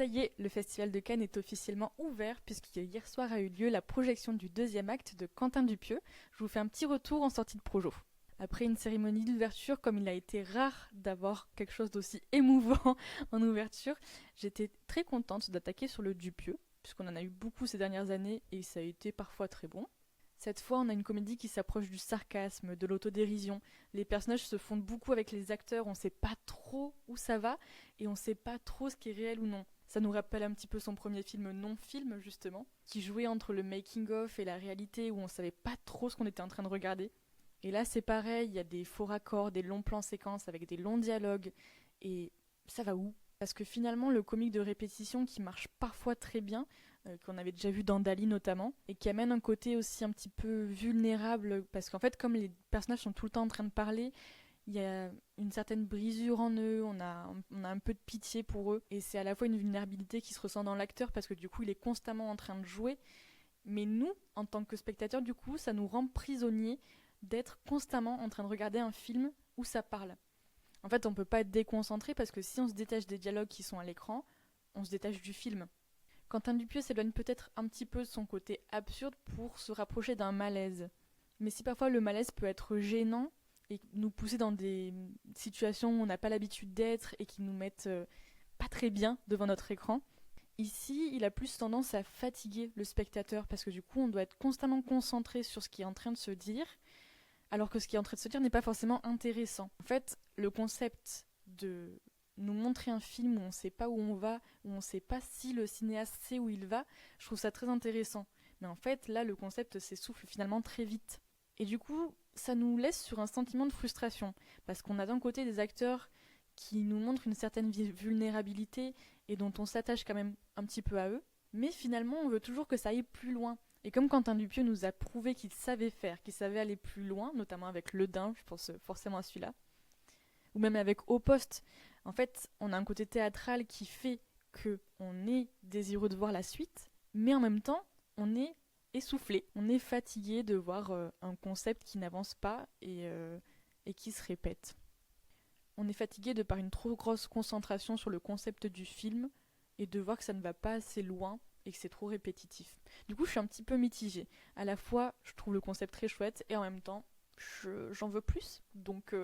Ça y est, le Festival de Cannes est officiellement ouvert puisque hier soir a eu lieu la projection du deuxième acte de Quentin Dupieux. Je vous fais un petit retour en sortie de projo. Après une cérémonie d'ouverture, comme il a été rare d'avoir quelque chose d'aussi émouvant en ouverture, j'étais très contente d'attaquer sur le Dupieux, puisqu'on en a eu beaucoup ces dernières années et ça a été parfois très bon. Cette fois, on a une comédie qui s'approche du sarcasme, de l'autodérision. Les personnages se fondent beaucoup avec les acteurs, on sait pas trop où ça va et on sait pas trop ce qui est réel ou non. Ça nous rappelle un petit peu son premier film non-film, justement, qui jouait entre le making-of et la réalité où on savait pas trop ce qu'on était en train de regarder. Et là, c'est pareil, il y a des faux raccords, des longs plans séquences avec des longs dialogues. Et ça va où? Parce que finalement, le comique de répétition qui marche parfois très bien, qu'on avait déjà vu dans Dali notamment, et qui amène un côté aussi un petit peu vulnérable, parce qu'en fait, comme les personnages sont tout le temps en train de parler, il y a une certaine brisure en eux, on a un peu de pitié pour eux, et c'est à la fois une vulnérabilité qui se ressent dans l'acteur, parce que du coup, il est constamment en train de jouer, mais nous, en tant que spectateurs, du coup, ça nous rend prisonniers d'être constamment en train de regarder un film où ça parle. En fait, on peut pas être déconcentré parce que si on se détache des dialogues qui sont à l'écran, on se détache du film. Quentin Dupieux s'éloigne peut-être un petit peu de son côté absurde pour se rapprocher d'un malaise. Mais si parfois le malaise peut être gênant et nous pousser dans des situations où on n'a pas l'habitude d'être et qui nous mettent pas très bien devant notre écran, ici il a plus tendance à fatiguer le spectateur parce que du coup on doit être constamment concentré sur ce qui est en train de se dire alors que ce qui est en train de se dire n'est pas forcément intéressant. En fait, le concept de nous montrer un film où on ne sait pas où on va, où on ne sait pas si le cinéaste sait où il va, je trouve ça très intéressant. Mais en fait, là, le concept s'essouffle finalement très vite. Et du coup, ça nous laisse sur un sentiment de frustration, parce qu'on a d'un côté des acteurs qui nous montrent une certaine vulnérabilité et dont on s'attache quand même un petit peu à eux, mais finalement, on veut toujours que ça aille plus loin. Et comme Quentin Dupieux nous a prouvé qu'il savait faire, qu'il savait aller plus loin, notamment avec Le Dain, je pense forcément à celui-là, ou même avec Au Poste, en fait, on a un côté théâtral qui fait que on est désireux de voir la suite, mais en même temps, on est essoufflé, on est fatigué de voir un concept qui n'avance pas et qui se répète. On est fatigué de par une trop grosse concentration sur le concept du film et de voir que ça ne va pas assez loin et que c'est trop répétitif. Du coup, je suis un petit peu mitigée. À la fois, je trouve le concept très chouette et en même temps, j'en veux plus. Donc,